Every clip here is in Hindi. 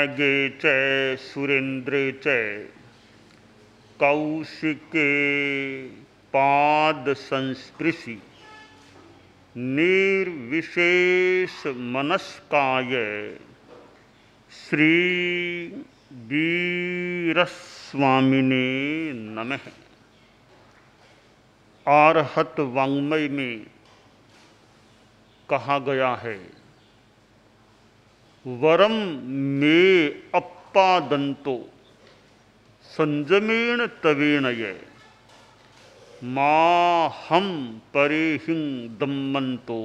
मैगे च सुरेन्द्रे च कौशिके पाद संस्पृशि निर्विशेष मनस्काय श्री वीरस्वामिने नमः। आर्हत वाङ्मय में कहा गया है, वरम मे अप्पादंतो संजमेण तवेणय माहम परेहिं दम्मंतो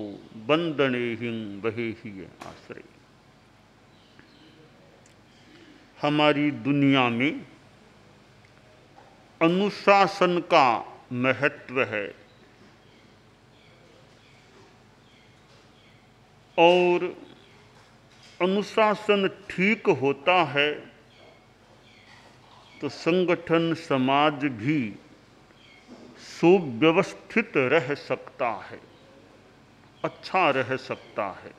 बंदनेहिं बहेहि आश्रय। हमारी दुनिया में अनुशासन का महत्व है और अनुशासन ठीक होता है तो संगठन समाज भी सुव्यवस्थित रह सकता है, अच्छा रह सकता है।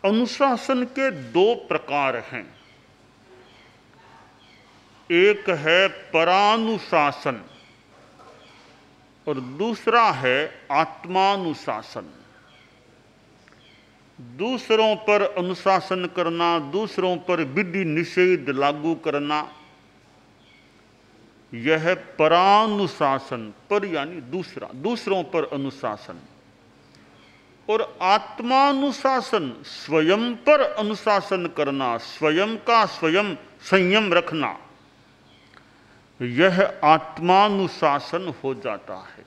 अनुशासन के दो प्रकार हैं, एक है परानुशासन और दूसरा है आत्मानुशासन। दूसरों पर अनुशासन करना, दूसरों पर विधि निषेध लागू करना, यह है परानुशासन। पर यानी दूसरा, दूसरों पर अनुशासन। और आत्मानुशासन स्वयं पर अनुशासन करना, स्वयं का स्वयं संयम रखना, यह आत्मानुशासन हो जाता है।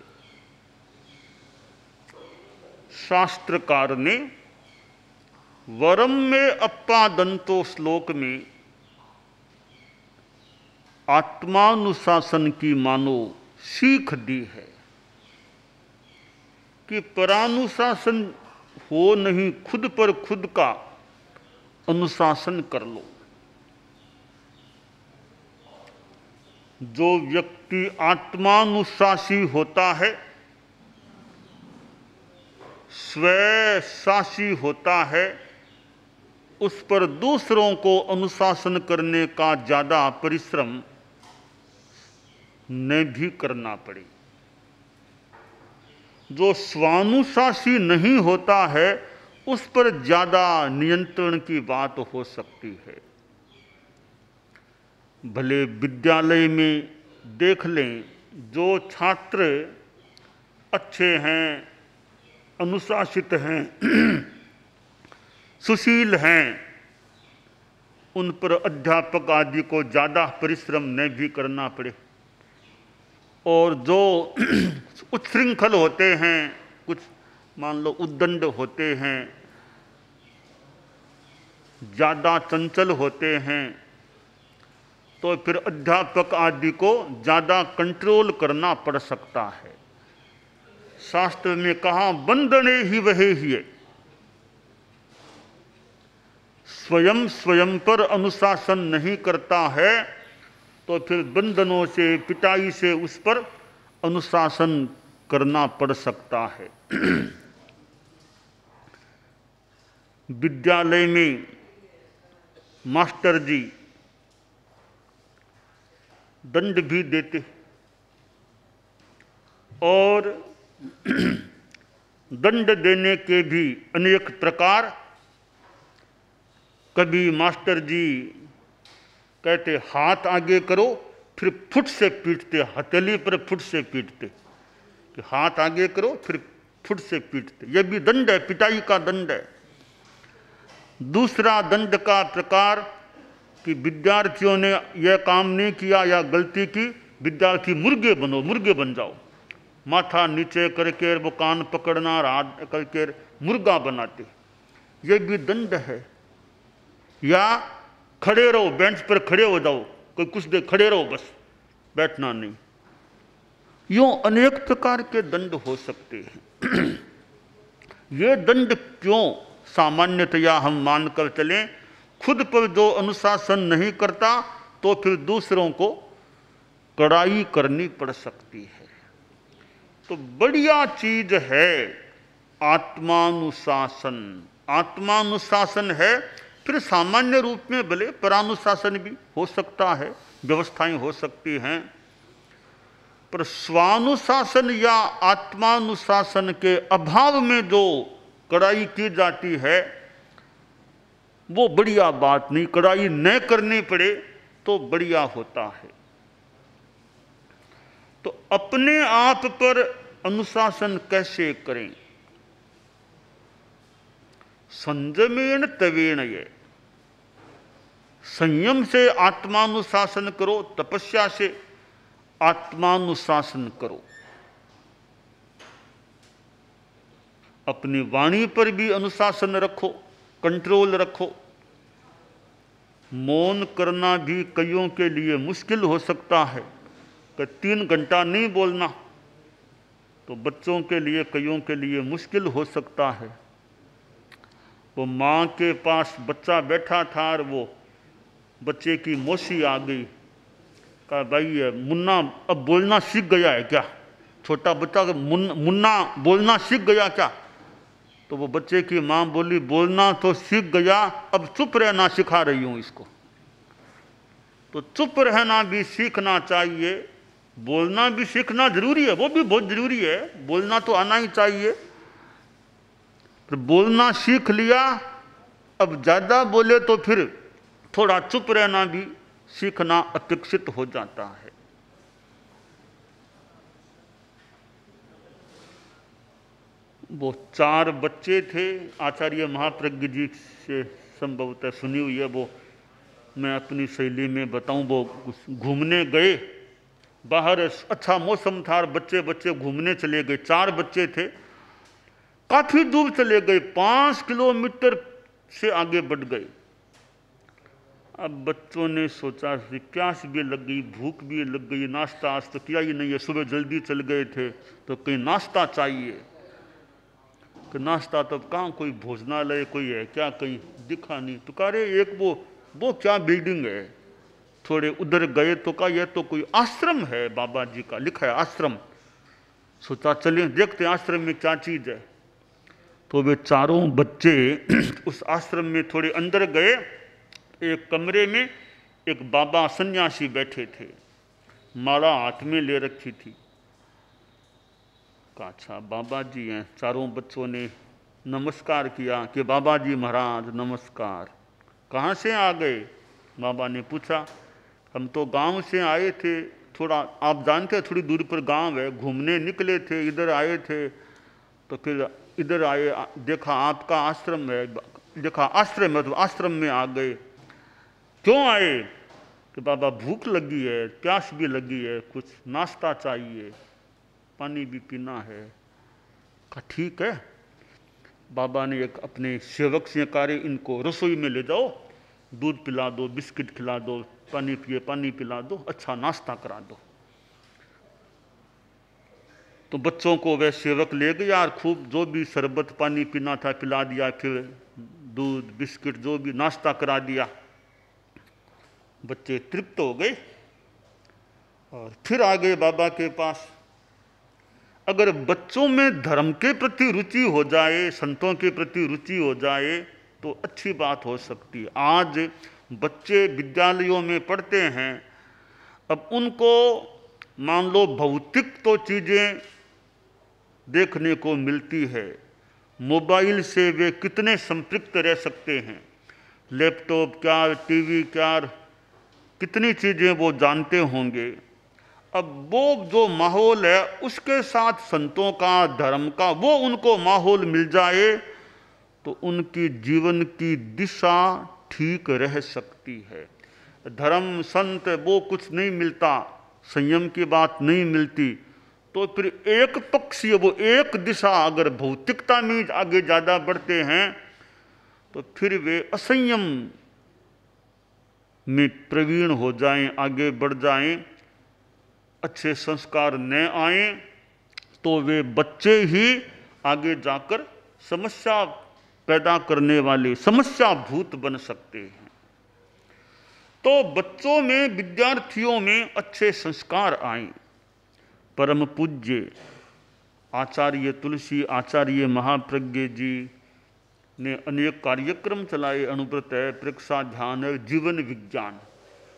शास्त्रकार ने वरम में अप्पादंतो श्लोक में आत्मानुशासन की मानो सीख दी है कि परानुशासन हो नहीं, खुद पर खुद का अनुशासन कर लो। जो व्यक्ति आत्मानुशासी होता है, स्वशासी होता है, उस पर दूसरों को अनुशासन करने का ज्यादा परिश्रम न भी करना पड़े। जो स्वानुशासी नहीं होता है उस पर ज्यादा नियंत्रण की बात हो सकती है। भले विद्यालय में देख लें, जो छात्र अच्छे हैं, अनुशासित हैं, सुशील हैं, उन पर अध्यापक आदि को ज़्यादा परिश्रम न भी करना पड़े। और जो उच्छृंखल होते हैं, कुछ मान लो उद्दंड होते हैं, ज़्यादा चंचल होते हैं, तो फिर अध्यापक आदि को ज़्यादा कंट्रोल करना पड़ सकता है। शास्त्र में कहा बंदने ही वहे ही है। स्वयं स्वयं पर अनुशासन नहीं करता है तो फिर बंधनों से, पिटाई से उस पर अनुशासन करना पड़ सकता है। विद्यालय में मास्टर जी दंड भी देते और दंड देने के भी अनेक प्रकार। कभी मास्टर जी कहते हाथ आगे करो, फिर फुट से पीटते, हथेली पर फुट से पीटते कि हाथ आगे करो, फिर फुट से पीटते। यह भी दंड है, पिटाई का दंड है। दूसरा दंड का प्रकार कि विद्यार्थियों ने यह काम नहीं किया या गलती की, विद्यार्थी मुर्गे बनो, मुर्गे बन जाओ। माथा नीचे करके वो कान पकड़ना, हाथ करके मुर्गा बनाते, यह भी दंड है। या खड़े रहो, बेंच पर खड़े हो जाओ, कोई कुछ देर खड़े रहो, बस बैठना नहीं। यूं अनेक प्रकार के दंड हो सकते हैं। ये दंड क्यों? सामान्यतया हम मानकर चलें, खुद पर जो अनुशासन नहीं करता तो फिर दूसरों को कड़ाई करनी पड़ सकती है। तो बढ़िया चीज है आत्मानुशासन। आत्मानुशासन है फिर सामान्य रूप में भले परानुशासन भी हो सकता है, व्यवस्थाएं हो सकती हैं, पर स्वानुशासन या आत्मानुशासन के अभाव में जो कड़ाई की जाती है वो बढ़िया बात नहीं। कड़ाई न करनी पड़े तो बढ़िया होता है। तो अपने आप पर अनुशासन कैसे करें? संयमेन तवेन ये, संयम से आत्मानुशासन करो, तपस्या से आत्मानुशासन करो। अपनी वाणी पर भी अनुशासन रखो, कंट्रोल रखो। मौन करना भी कईयों के लिए मुश्किल हो सकता है कि 3 घंटा नहीं बोलना, तो बच्चों के लिए, कईयों के लिए मुश्किल हो सकता है। वो माँ के पास बच्चा बैठा था और वो बच्चे की मौसी आ गई, कहा भाई मुन्ना अब बोलना सीख गया है क्या? छोटा बच्चा मुन्ना बोलना सीख गया क्या? तो वो बच्चे की माँ बोली बोलना तो सीख गया, अब चुप रहना सिखा रही हूँ इसको। तो चुप रहना भी सीखना चाहिए, बोलना भी सीखना जरूरी है, वो भी बहुत जरूरी है, बोलना तो आना ही चाहिए। तो बोलना सीख लिया, अब ज़्यादा बोले तो फिर थोड़ा चुप रहना भी सीखना अपेक्षित हो जाता है। वो 4 बच्चे थे, आचार्य महाप्रज्ञ जी से संभवतः सुनी हुई है, वो मैं अपनी शैली में बताऊं। वो घूमने गए, बाहर अच्छा मौसम था और बच्चे बच्चे घूमने चले गए। 4 बच्चे थे, काफी दूर चले गए, 5 किलोमीटर से आगे बढ़ गए। अब बच्चों ने सोचा कि प्यास भी लग गई, भूख भी लग गई, नाश्ता आज तो किया ही नहीं है, सुबह जल्दी चल गए थे तो कहीं नाश्ता चाहिए। कि नाश्ता तो कहाँ, कोई भोजनालय कोई है क्या, कहीं दिखा नहीं। तो कह रहे एक वो क्या बिल्डिंग है, थोड़े उधर गए तो कहा यह तो कोई आश्रम है बाबा जी का, लिखा है आश्रम। सोचा चलिए देखते हैं आश्रम में क्या चीज़ है। तो वे 4 बच्चे उस आश्रम में थोड़े अंदर गए। एक कमरे में एक बाबा सन्यासी बैठे थे, माला हाथ में ले रखी थी। कहा अच्छा बाबा जी हैं। 4 बच्चों ने नमस्कार किया कि बाबा जी महाराज नमस्कार। कहाँ से आ गए? बाबा ने पूछा। हम तो गांव से आए थे, थोड़ा आप जानते हैं थोड़ी दूरी पर गांव है, घूमने निकले थे, इधर आए थे तो फिर इधर आए, देखा आपका आश्रम है, देखा आश्रम है तो आश्रम में आ गए। क्यों आए? कि बाबा भूख लगी है, प्यास भी लगी है, कुछ नाश्ता चाहिए, पानी भी पीना है। कहा ठीक है। बाबा ने एक अपने सेवक से कहा इनको रसोई में ले जाओ, दूध पिला दो, बिस्किट खिला दो, पानी पिला दो, अच्छा नाश्ता करा दो। तो बच्चों को वह सेवक ले गया और खूब जो भी शरबत पानी पीना था पिला दिया, फिर दूध बिस्किट जो भी नाश्ता करा दिया। बच्चे तृप्त हो गए और फिर आ गए बाबा के पास। अगर बच्चों में धर्म के प्रति रुचि हो जाए, संतों के प्रति रुचि हो जाए तो अच्छी बात हो सकती है। आज बच्चे विद्यालयों में पढ़ते हैं, अब उनको मान लो भौतिक तो चीज़ें देखने को मिलती है, मोबाइल से वे कितने संपृक्त रह सकते हैं, लैपटॉप क्या, टीवी क्या, कितनी चीज़ें वो जानते होंगे। अब वो जो माहौल है उसके साथ संतों का, धर्म का, वो उनको माहौल मिल जाए तो उनकी जीवन की दिशा ठीक रह सकती है। धर्म संत वो कुछ नहीं मिलता, संयम की बात नहीं मिलती, तो फिर एक पक्षीय वो एक दिशा अगर भौतिकता में आगे ज़्यादा बढ़ते हैं तो फिर वे असंयम में प्रवीण हो जाएं, आगे बढ़ जाएं, अच्छे संस्कार न आए तो वे बच्चे ही आगे जाकर समस्या पैदा करने वाले समस्या भूत बन सकते हैं। तो बच्चों में, विद्यार्थियों में अच्छे संस्कार आए। परम पूज्य आचार्य तुलसी, आचार्य महाप्रज्ञ जी ने अनेक कार्यक्रम चलाए, अणुव्रत है, परीक्षा ध्यान है, जीवन विज्ञान।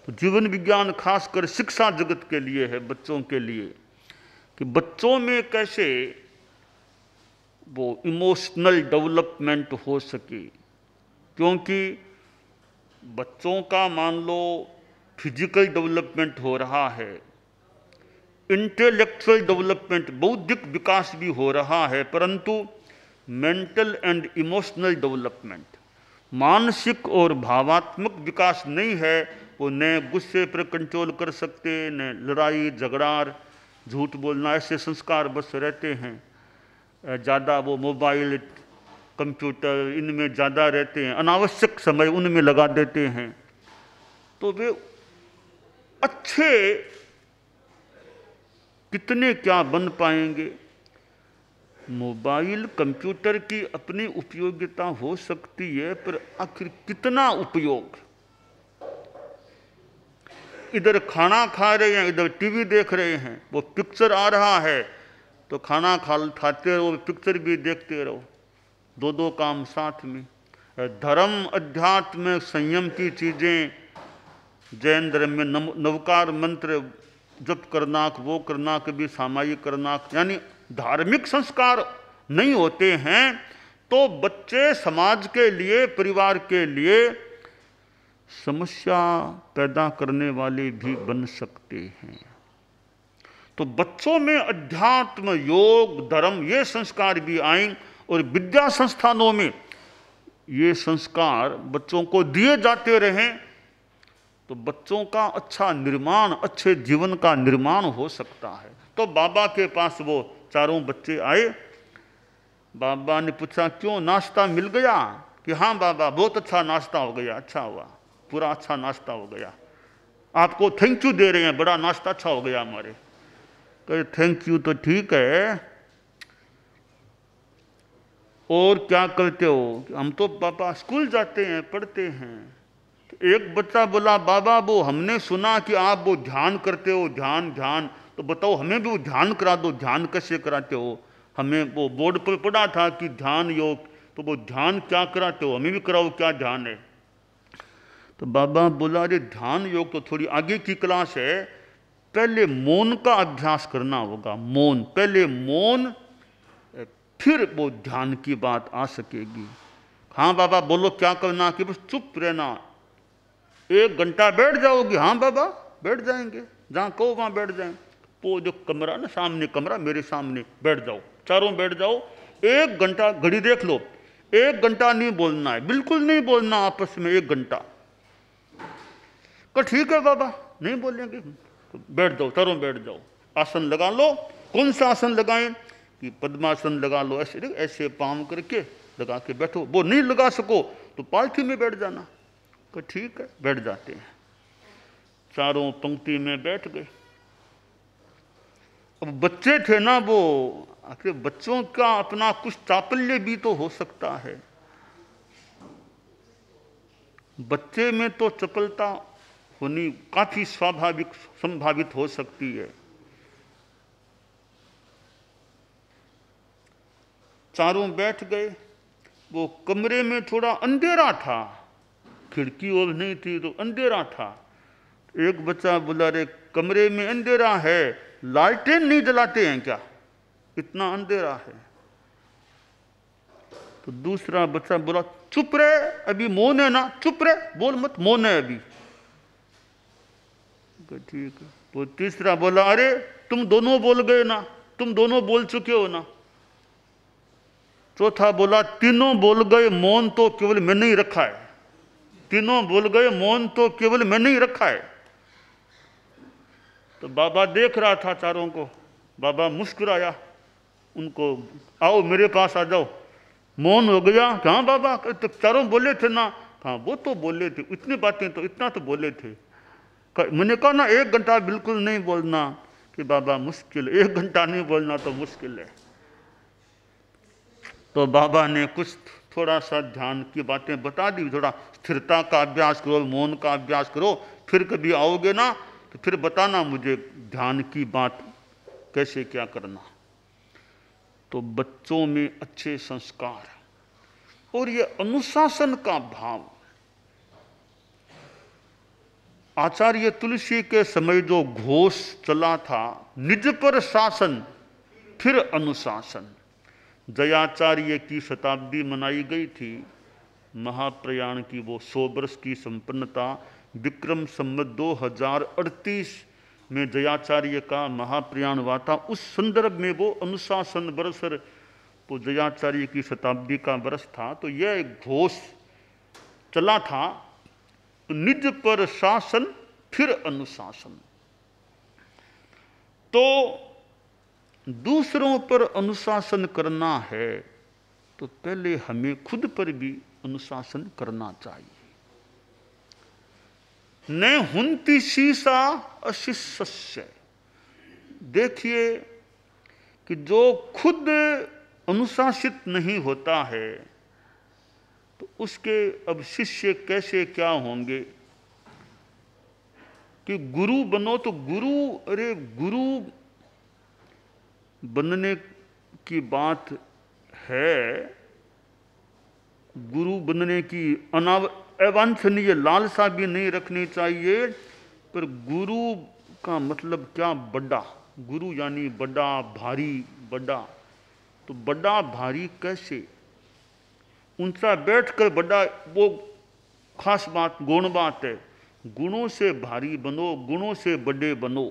तो जीवन विज्ञान खासकर शिक्षा जगत के लिए है, बच्चों के लिए, कि बच्चों में कैसे वो इमोशनल डेवलपमेंट हो सके। क्योंकि बच्चों का मान लो फिजिकल डेवलपमेंट हो रहा है, इंटेलेक्चुअल डेवलपमेंट, बौद्धिक विकास भी हो रहा है, परंतु मेंटल एंड इमोशनल डेवलपमेंट, मानसिक और भावात्मक विकास नहीं है। वो न गुस्से पर कंट्रोल कर सकते, न लड़ाई झगड़ा, झूठ बोलना, ऐसे संस्कार बस रहते हैं। ज़्यादा वो मोबाइल कंप्यूटर इनमें ज़्यादा रहते हैं, अनावश्यक समय उनमें लगा देते हैं। तो वे अच्छे कितने क्या बन पाएंगे। मोबाइल कंप्यूटर की अपनी उपयोगिता हो सकती है, पर आखिर कितना उपयोग। इधर खाना खा रहे हैं, इधर टीवी देख रहे हैं, वो पिक्चर आ रहा है तो खाना खाते रहो, पिक्चर भी देखते रहो, दो दो काम साथ में। धर्म अध्यात्म संयम की चीज़ें, जैन धर्म में नवकार मंत्र जप करना, वो करना, कभी सामायिक करना, यानी धार्मिक संस्कार नहीं होते हैं, तो बच्चे समाज के लिए, परिवार के लिए समस्या पैदा करने वाले भी बन सकते हैं। तो बच्चों में अध्यात्म, योग, धर्म ये संस्कार भी आए, और विद्या संस्थानों में ये संस्कार बच्चों को दिए जाते रहें, तो बच्चों का अच्छा निर्माण, अच्छे जीवन का निर्माण हो सकता है। तो बाबा के पास वो चारों बच्चे आए। बाबा ने पूछा, क्यों, नाश्ता मिल गया? कि हाँ बाबा, बहुत अच्छा नाश्ता हो गया, अच्छा हुआ, पूरा अच्छा नाश्ता हो गया, आपको थैंक यू दे रहे हैं, बड़ा नाश्ता अच्छा हो गया हमारे। कहे थैंक यू तो ठीक है, और क्या करते हो? हम तो पापा स्कूल जाते हैं, पढ़ते हैं। तो एक बच्चा बोला, बाबा वो हमने सुना कि आप वो ध्यान करते हो, ध्यान ध्यान, तो बताओ हमें भी वो ध्यान करा दो। ध्यान कैसे कराते हो? हमें वो बोर्ड पर पढ़ा था कि ध्यान योग, तो वो ध्यान क्या कराते हो, हमें भी कराओ, क्या ध्यान है? तो बाबा बोला, अरे ध्यान योग तो थोड़ी आगे की क्लास है, पहले मौन का अभ्यास करना होगा। मौन, पहले मौन, फिर वो ध्यान की बात आ सकेगी। हाँ बाबा बोलो क्या करना? कि बस चुप रहना, 1 घंटा बैठ जाओगे? हाँ बाबा बैठ जाएंगे, जहाँ कहो वहाँ बैठ जाएं। वो जो कमरा ना, सामने कमरा, मेरे सामने बैठ जाओ, चारों बैठ जाओ, 1 घंटा, घड़ी देख लो, 1 घंटा नहीं बोलना है, बिल्कुल नहीं बोलना आपस में, 1 घंटा। तो ठीक है बाबा, नहीं बोलेंगे, तो बैठ जाओ, चारों बैठ जाओ, आसन लगा लो। कौन सा आसन लगाएं? कि पद्मासन लगा लो, ऐसे ऐसे पाँव करके लगा के बैठो। वो नहीं लगा सको तो पालथी में बैठ जाना। तो ठीक है, बैठ जाते हैं, चारों पंक्ति में बैठ गए। अब बच्चे थे ना, वो आखिर बच्चों का अपना कुछ चापल्य भी तो हो सकता है। बच्चे में तो चपलता होनी काफी स्वाभाविक, संभावित हो सकती है। चारों बैठ गए। वो कमरे में थोड़ा अंधेरा था, खिड़की और नहीं थी तो अंधेरा था। एक बच्चा बोला, रे कमरे में अंधेरा है, लालटेन नहीं जलाते हैं क्या, इतना अंधेरा है? तो दूसरा बच्चा बोला, चुप रहे, अभी मौन है ना, चुप रहे, बोल मत, मौन है अभी। ठीक है। तो तीसरा बोला, अरे तुम दोनों बोल गए ना, तुम दोनों बोल चुके हो ना। चौथा बोला, तीनों बोल गए, मौन तो केवल मैंने ही रखा है। तीनों बोल गए, मौन तो केवल मैंने ही रखा है। तो बाबा देख रहा था चारों को, बाबा मुस्कुराया उनको, आओ मेरे पास आ जाओ। मौन हो गया। हाँ बाबा, तो चारों बोले थे ना। हाँ वो तो बोले थे, इतनी बातें तो, इतना तो बोले थे। मैंने कहा ना 1 घंटा बिल्कुल नहीं बोलना। कि बाबा मुश्किल, 1 घंटा नहीं बोलना तो मुश्किल है। तो बाबा ने कुछ थोड़ा सा ध्यान की बातें बता दी, थोड़ा स्थिरता का अभ्यास करो, मौन का अभ्यास करो, फिर कभी आओगे ना तो फिर बताना मुझे ध्यान की बात कैसे क्या करना। तो बच्चों में अच्छे संस्कार, और ये अनुशासन का भाव आचार्य तुलसी के समय जो घोष चला था, निज पर शासन फिर अनुशासन। जयाचार्य की शताब्दी मनाई गई थी, महाप्रयाण की वो 100 वर्ष की संपन्नता। विक्रम संवत 2038 में जयाचार्य का महाप्रयाण हुआ था। उस संदर्भ में वो अनुशासन वर्ष तो जयाचार्य की शताब्दी का वर्ष था। तो यह घोष चला था, निज पर शासन फिर अनुशासन। तो दूसरों पर अनुशासन करना है तो पहले हमें खुद पर भी अनुशासन करना चाहिए। न हुंति शीशा अशिष्य। देखिए कि जो खुद अनुशासित नहीं होता है तो उसके अब शिष्य कैसे क्या होंगे। कि गुरु बनो तो अरे गुरु बनने की बात है, गुरु बनने की अवांछनीय लालसा भी नहीं रखनी चाहिए। पर गुरु का मतलब क्या, बड़ा। गुरु यानी बड़ा, भारी, बड़ा। तो बड़ा भारी कैसे, ऊंचा बैठकर बड़ा, वो खास बात, गौण बात है। गुणों से भारी बनो, गुणों से बड़े बनो।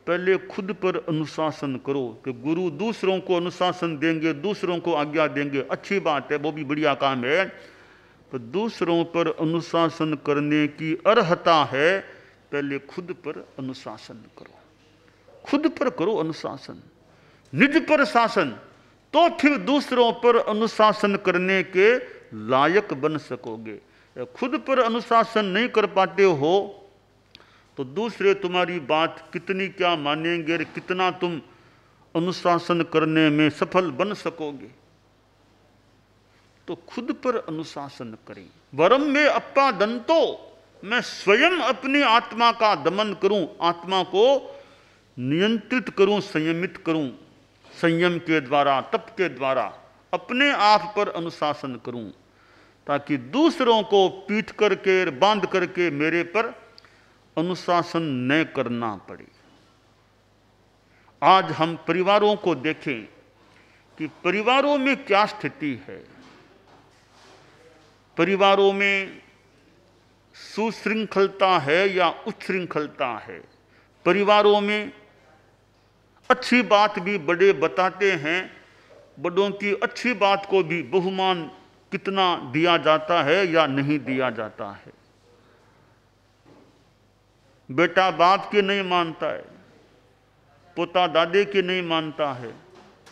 पहले खुद पर अनुशासन करो कि गुरु दूसरों को अनुशासन देंगे, दूसरों को आज्ञा देंगे, अच्छी बात है, वो भी बढ़िया काम है। तो दूसरों पर अनुशासन करने की अर्हता है, पहले खुद पर अनुशासन करो। खुद पर करो अनुशासन, निज पर शासन, तो फिर दूसरों पर अनुशासन करने के लायक बन सकोगे। खुद पर अनुशासन नहीं कर पाते हो तो दूसरे तुम्हारी बात कितनी क्या मानेंगे, कितना तुम अनुशासन करने में सफल बन सकोगे। तो खुद पर अनुशासन करें। वरम में अप्पा दंतो, मैं स्वयं अपनी आत्मा का दमन करूं, आत्मा को नियंत्रित करूं, संयमित करूं। संयम के द्वारा, तप के द्वारा अपने आप पर अनुशासन करूं, ताकि दूसरों को पीट करके, बांध करके मेरे पर अनुशासन न करना पड़े। आज हम परिवारों को देखें कि परिवारों में क्या स्थिति है। परिवारों में सुशृंखलता है या उच्छृंखलता है। परिवारों में अच्छी बात भी बड़े बताते हैं, बड़ों की अच्छी बात को भी बहुमान कितना दिया जाता है या नहीं दिया जाता है। बेटा बाप की नहीं मानता है, पोता दादे की नहीं मानता है,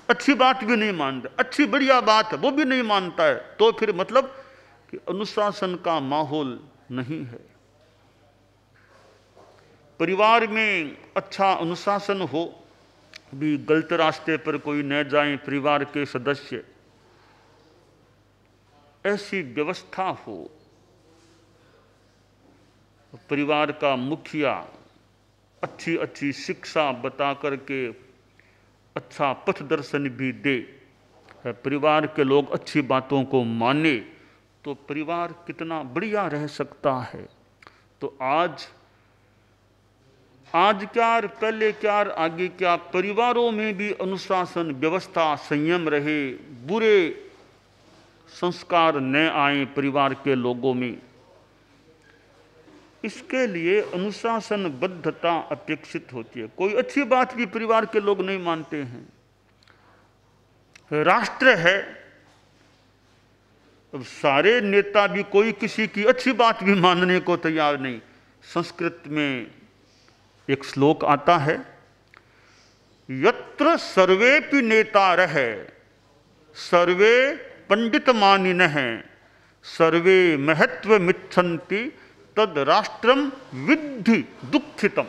अच्छी बात भी नहीं मानता, अच्छी बढ़िया बात है वो भी नहीं मानता है। तो फिर मतलब कि अनुशासन का माहौल नहीं है। परिवार में अच्छा अनुशासन हो, भी गलत रास्ते पर कोई न जाए परिवार के सदस्य, ऐसी व्यवस्था हो। परिवार का मुखिया अच्छी अच्छी शिक्षा बता करके अच्छा पथ दर्शन भी दे, परिवार के लोग अच्छी बातों को माने, तो परिवार कितना बढ़िया रह सकता है। तो आज क्या, पहले क्या, आगे क्या, परिवारों में भी अनुशासन, व्यवस्था, संयम रहे, बुरे संस्कार न आए परिवार के लोगों में। इसके लिए अनुशासनबद्धता अपेक्षित होती है। कोई अच्छी बात भी परिवार के लोग नहीं मानते हैं। राष्ट्र है, अब सारे नेता भी कोई किसी की अच्छी बात भी मानने को तैयार नहीं। संस्कृत में एक श्लोक आता है, यत्र सर्वेपि नेता रहे सर्वे पंडित मानिनः सर्वे महत्व मिच्छन्ति तद राष्ट्रम विद्धि दुःखितम।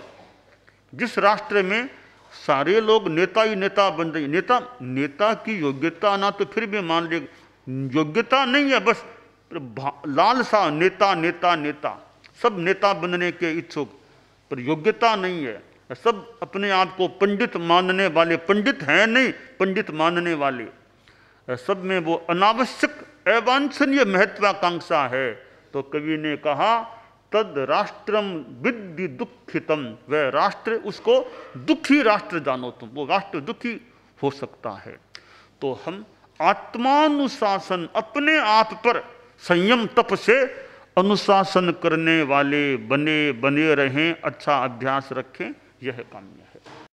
जिस राष्ट्र में सारे लोग नेता ही नेता बन रहे, नेता की योग्यता ना तो फिर भी मान ले, योग्यता नहीं है, बस लालसा, नेता नेता नेता, सब नेता बनने के इच्छुक, पर योग्यता नहीं है। सब अपने आप को पंडित मानने वाले, पंडित हैं नहीं, पंडित मानने वाले। सब में वो अनावश्यक अवांछनीय महत्वाकांक्षा है। तो कवि ने कहा तद राष्ट्रम विद्धि दुखितम, वह राष्ट्र, उसको दुखी राष्ट्र जानो तुम, वो राष्ट्र दुखी हो सकता है। तो हम आत्मानुशासन, अपने आप पर संयम तप से अनुशासन करने वाले बने रहें, अच्छा अभ्यास रखें, यह काम्य है।